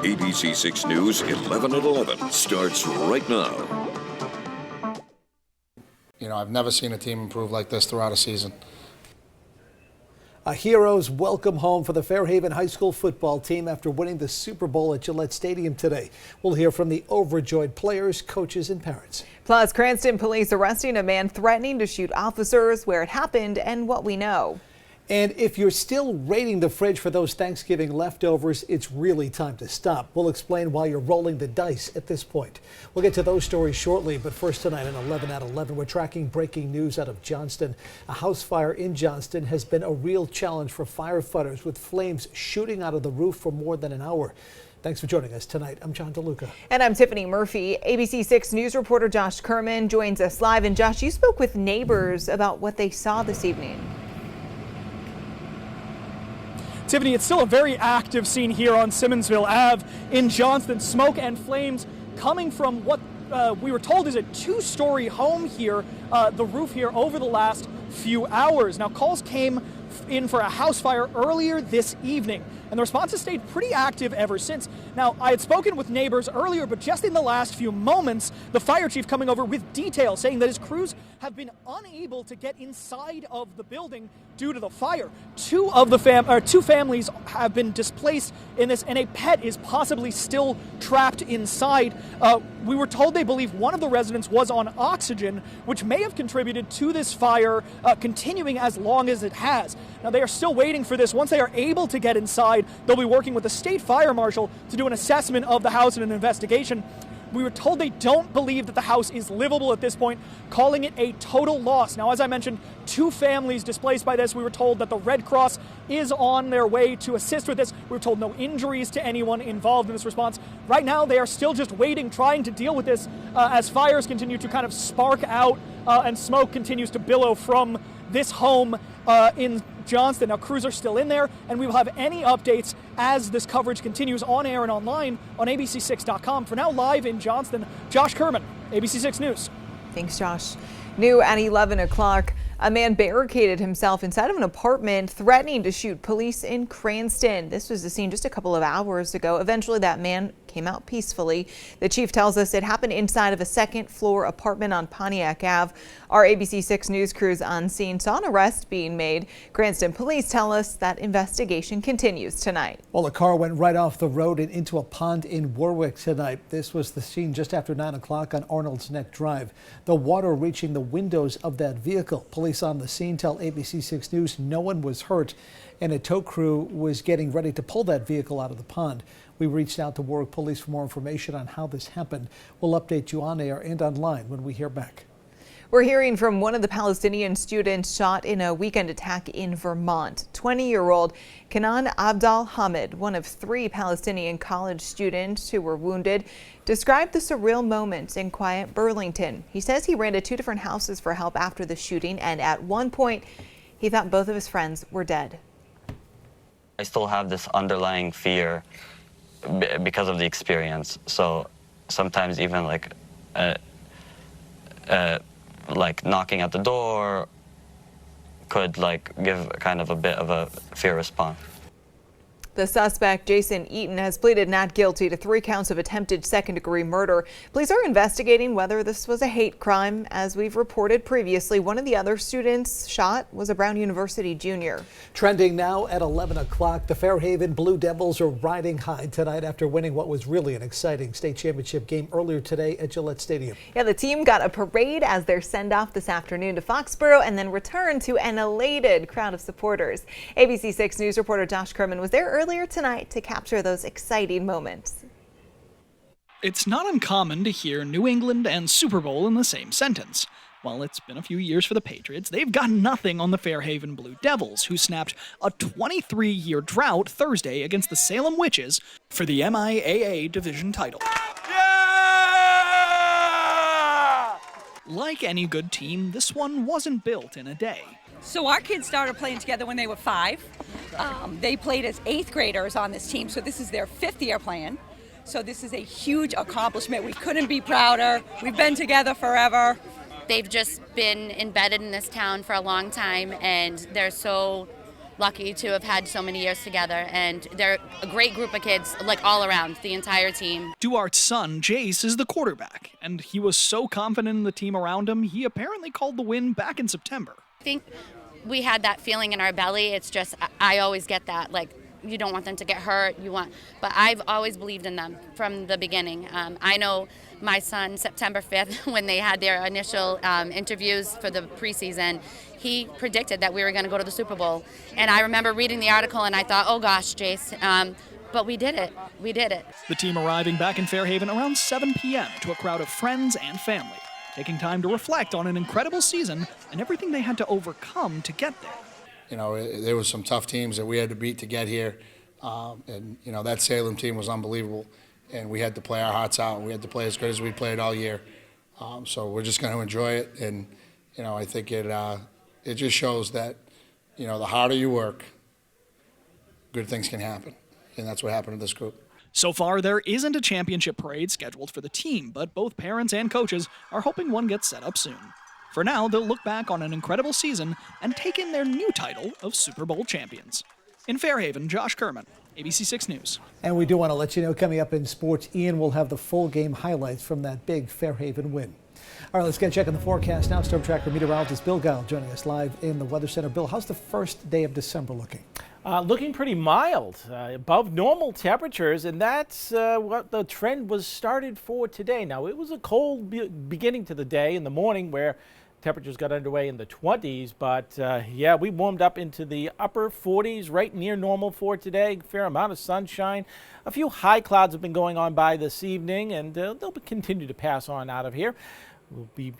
ABC 6 News 11 at 11 starts right now. You know, I've never seen a team improve like this throughout a season. A hero's welcome home for the Fairhaven High School football team after winning the Super Bowl at Gillette Stadium today. We'll hear from the overjoyed players, coaches, and parents. Plus, Cranston police arresting a man threatening to shoot officers, where it happened, and what we know. And if you're still raiding the fridge for those Thanksgiving leftovers, it's really time to stop. We'll explain why you're rolling the dice at this point. We'll get to those stories shortly, but first tonight at 11 at 11, we're tracking breaking news out of Johnston. A house fire in Johnston has been a real challenge for firefighters, with flames shooting out of the roof for more than an hour. Thanks for joining us tonight. I'm John DeLuca. And I'm Tiffany Murphy. ABC 6 News reporter Josh Kerman joins us live. And Josh, you spoke with neighbors about what they saw this evening. Tiffany, it's still a very active scene here on Simmonsville Ave in Johnston. Smoke and flames coming from what we were told is a two-story home here, the roof here, over the last few hours. Now, calls came in for a house fire earlier this evening, and the response has stayed pretty active ever since. Now, I had spoken with neighbors earlier, but just in the last few moments, the fire chief coming over with details saying that his crews have been unable to get inside of the building due to the fire. Two families have been displaced in this, and a pet is possibly still trapped inside. We were told they believe one of the residents was on oxygen, which may have contributed to this fire continuing as long as it has. Now, they are still waiting for this. Once they are able to get inside, they'll be working with the state fire marshal to do an assessment of the house and an investigation. We were told they don't believe that the house is livable at this point, calling it a total loss. Now, as I mentioned, two families displaced by this. We were told that the Red Cross is on their way to assist with this. We were told no injuries to anyone involved in this response. Right now, they are still just waiting, trying to deal with this as fires continue to kind of spark out and smoke continues to billow from this home in Johnston. Now, crews are still in there, and we will have any updates as this coverage continues on air and online on ABC6.com. For now, live in Johnston, Josh Kerman, ABC 6 News. Thanks, Josh. New at 11 o'clock. A man barricaded himself inside of an apartment, threatening to shoot police in Cranston. This was the scene just a couple of hours ago. Eventually, that man came out peacefully. The chief tells us it happened inside of a second-floor apartment on Pontiac Ave. Our ABC 6 News crews on scene saw an arrest being made. Cranston police tell us that investigation continues tonight. Well, the car went right off the road and into a pond in Warwick tonight. This was the scene just after 9 o'clock on Arnold's Neck Drive. The water reaching the windows of that vehicle. Police on the scene tell ABC 6 News no one was hurt, and a tow crew was getting ready to pull that vehicle out of the pond. We reached out to Warwick Police for more information on how this happened. We'll update you on air and online when we hear back. We're hearing from one of the Palestinian students shot in a weekend attack in Vermont. 20-year-old Kenan Abdal Hamid, one of 3 Palestinian college students who were wounded, described the surreal moments in quiet Burlington. He says he ran to 2 different houses for help after the shooting, and at one point, he thought both of his friends were dead. I still have this underlying fear because of the experience. So sometimes even like knocking at the door could give kind of a bit of a fear response. The suspect, Jason Eaton, has pleaded not guilty to 3 counts of attempted second-degree murder. Police are investigating whether this was a hate crime. As we've reported previously, one of the other students shot was a Brown University junior. Trending now at 11 o'clock, the Fairhaven Blue Devils are riding high tonight after winning what was really an exciting state championship game earlier today at Gillette Stadium. Yeah, the team got a parade as their send-off this afternoon to Foxborough and then returned to an elated crowd of supporters. ABC 6 News reporter Josh Kerman was there earlier tonight to capture those exciting moments. It's not uncommon to hear New England and Super Bowl in the same sentence. While it's been a few years for the Patriots, they've got nothing on the Fairhaven Blue Devils, who snapped a 23-year drought Thursday against the Salem Witches for the MIAA division title. Yeah! Like any good team, this one wasn't built in a day. So our kids started playing together when they were 5. They played as 8th graders on this team, so this is their 5th year playing. So this is a huge accomplishment. We couldn't be prouder. We've been together forever. They've just been embedded in this town for a long time, and they're so lucky to have had so many years together, and they're a great group of kids, like all around, the entire team. Duarte's son, Jace, is the quarterback, and he was so confident in the team around him, he apparently called the win back in September. I think we had that feeling in our belly. It's just, I always get that, like, you don't want them to get hurt, but I've always believed in them from the beginning. I know my son, September 5th, when they had their initial interviews for the preseason, he predicted that we were going to go to the Super Bowl. And I remember reading the article and I thought, oh gosh, Jace, but we did it. We did it. The team arriving back in Fairhaven around 7 p.m. to a crowd of friends and family, taking time to reflect on an incredible season and everything they had to overcome to get there. You know, there was some tough teams that we had to beat to get here. And, you know, that Salem team was unbelievable. And we had to play our hearts out. We had to play as good as we played all year. So we're just going to enjoy it. And, you know, I think it just shows that, you know, the harder you work, good things can happen. And that's what happened to this group. So far, there isn't a championship parade scheduled for the team, but both parents and coaches are hoping one gets set up soon. For now, they'll look back on an incredible season and take in their new title of Super Bowl champions. In Fairhaven, Josh Kerman, ABC 6 News. And we do want to let you know, coming up in sports, Ian will have the full game highlights from that big Fairhaven win. All right, let's get a check on the forecast now. Storm Tracker meteorologist Bill Guile joining us live in the Weather Center. Bill, how's the first day of December looking? Looking pretty mild, above normal temperatures, and that's what the trend was started for today. Now, it was a cold beginning to the day in the morning where temperatures got underway in the 20s, but yeah, we warmed up into the upper 40s, right near normal for today. Fair amount of sunshine. A few high clouds have been going on by this evening, and they'll continue to pass on out of here. We'll be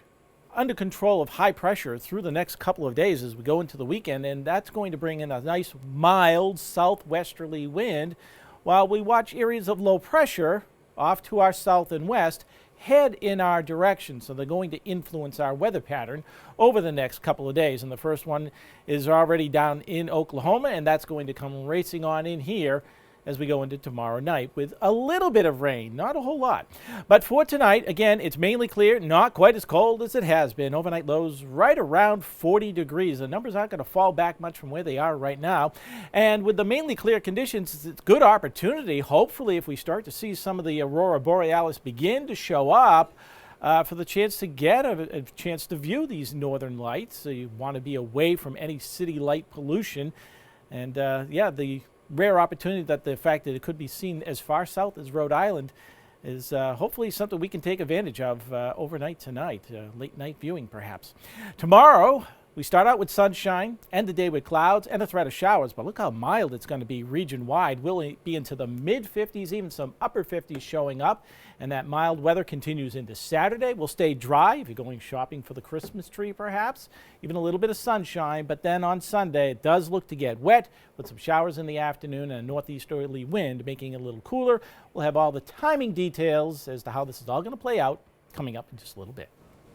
under control of high pressure through the next couple of days as we go into the weekend, and that's going to bring in a nice mild southwesterly wind while we watch areas of low pressure off to our south and west head in our direction. So they're going to influence our weather pattern over the next couple of days. And the first one is already down in Oklahoma, and that's going to come racing on in here as we go into tomorrow night with a little bit of rain, not a whole lot. But for tonight, again, it's mainly clear, not quite as cold as it has been. Overnight lows right around 40 degrees. The numbers aren't going to fall back much from where they are right now. And with the mainly clear conditions, it's a good opportunity, hopefully, if we start to see some of the aurora borealis begin to show up, for the chance to get a chance to view these northern lights. So you want to be away from any city light pollution. And yeah, the rare opportunity that the fact that it could be seen as far south as Rhode Island is hopefully something we can take advantage of overnight tonight, late night viewing perhaps. Tomorrow, we start out with sunshine, end the day with clouds and a threat of showers, but look how mild it's going to be region-wide. We'll be into the mid-50s, even some upper 50s showing up, and that mild weather continues into Saturday. We'll stay dry if you're going shopping for the Christmas tree perhaps, even a little bit of sunshine, but then on Sunday it does look to get wet with some showers in the afternoon and a northeasterly wind making it a little cooler. We'll have all the timing details as to how this is all going to play out coming up in just a little bit.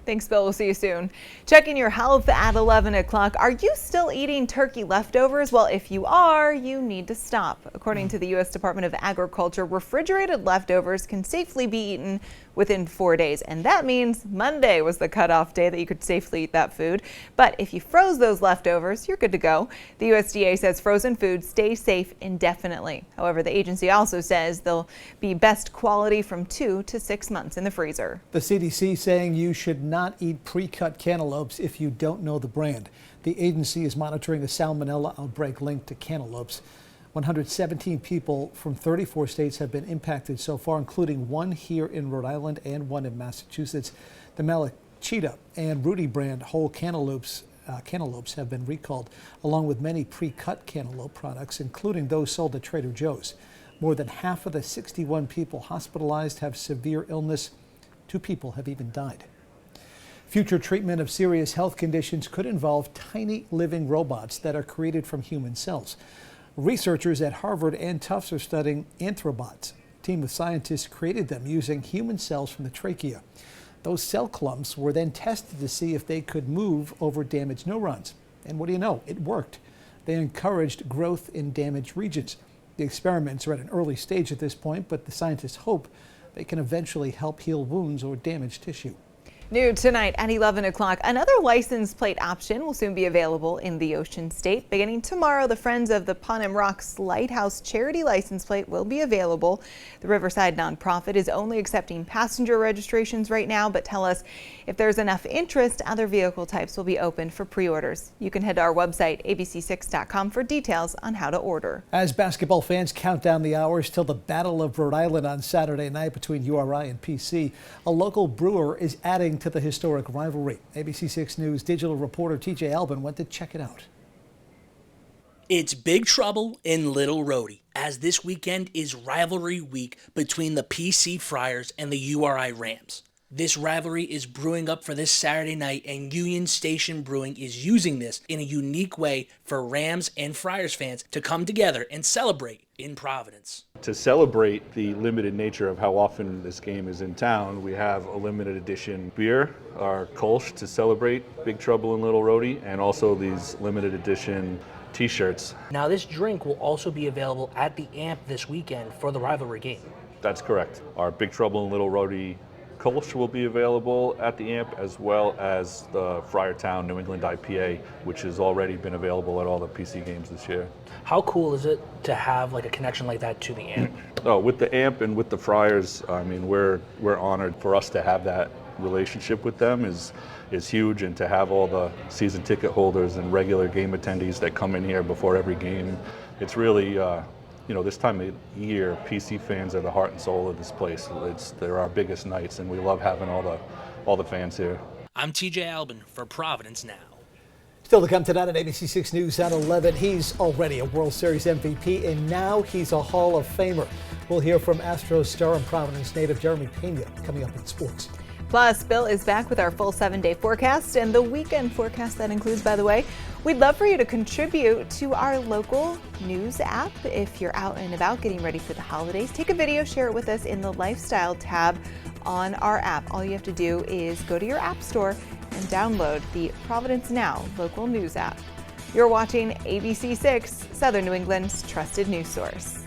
Thanks, Bill. We'll see you soon. Checking your health at 11 o'clock. Are you still eating turkey leftovers? Well, if you are, you need to stop. According to the U.S. Department of Agriculture, refrigerated leftovers can safely be eaten within 4 days. And that means Monday was the cutoff day that you could safely eat that food. But if you froze those leftovers, you're good to go. The USDA says frozen foods stay safe indefinitely. However, the agency also says they'll be best quality from 2 to 6 months in the freezer. The CDC saying you should not eat pre-cut cantaloupes if you don't know the brand. The agency is monitoring a salmonella outbreak linked to cantaloupes. 117 people from 34 states have been impacted so far, including one here in Rhode Island and one in Massachusetts. The Malachita and Rudy brand whole cantaloupes have been recalled, along with many pre-cut cantaloupe products, including those sold at Trader Joe's. More than half of the 61 people hospitalized have severe illness. 2 people have even died. Future treatment of serious health conditions could involve tiny living robots that are created from human cells. Researchers at Harvard and Tufts are studying anthrobots. A team of scientists created them using human cells from the trachea. Those cell clumps were then tested to see if they could move over damaged neurons. And what do you know? It worked. They encouraged growth in damaged regions. The experiments are at an early stage at this point, but the scientists hope they can eventually help heal wounds or damaged tissue. New tonight at 11 o'clock, another license plate option will soon be available in the Ocean State. Beginning tomorrow, the Friends of the Panem Rocks Lighthouse charity license plate will be available. The Riverside nonprofit is only accepting passenger registrations right now, but tell us if there's enough interest, other vehicle types will be open for pre-orders. You can head to our website, abc6.com, for details on how to order. As basketball fans count down the hours till the Battle of Rhode Island on Saturday night between URI and PC, a local brewer is adding to the historic rivalry. ABC6 News digital reporter TJ Albin went to check it out. It's big trouble in Little Rhodey, as this weekend is rivalry week between the PC Friars and the URI Rams. This rivalry is brewing up for this Saturday night, and Union Station Brewing is using this in a unique way for Rams and Friars fans to come together and celebrate in Providence. To celebrate the limited nature of how often this game is in town, we have a limited edition beer, our Kolsch, to celebrate Big Trouble in Little Rhodey, and also these limited edition t-shirts. Now this drink will also be available at the AMP this weekend for the rivalry game. That's correct. Our Big Trouble in Little Rhodey Kolsch will be available at the AMP, as well as the Friartown New England IPA, which has already been available at all the PC games this year. How cool is it to have like a connection like that to the AMP? Oh, with the AMP and with the Friars, I mean, we're honored. For us to have that relationship with them is huge, and to have all the season ticket holders and regular game attendees that come in here before every game, it's really this time of year, PC fans are the heart and soul of this place. They're our biggest nights, and we love having all the fans here. I'm TJ Albin for Providence Now. Still to come tonight at ABC6 News at 11. He's already a World Series MVP, and now he's a Hall of Famer. We'll hear from Astros star and Providence native Jeremy Pena coming up in sports. Plus, Bill is back with our full 7-day forecast and the weekend forecast that includes, by the way. We'd love for you to contribute to our local news app. If you're out and about getting ready for the holidays, take a video, share it with us in the lifestyle tab on our app. All you have to do is go to your app store and download the Providence Now local news app. You're watching ABC6, Southern New England's trusted news source.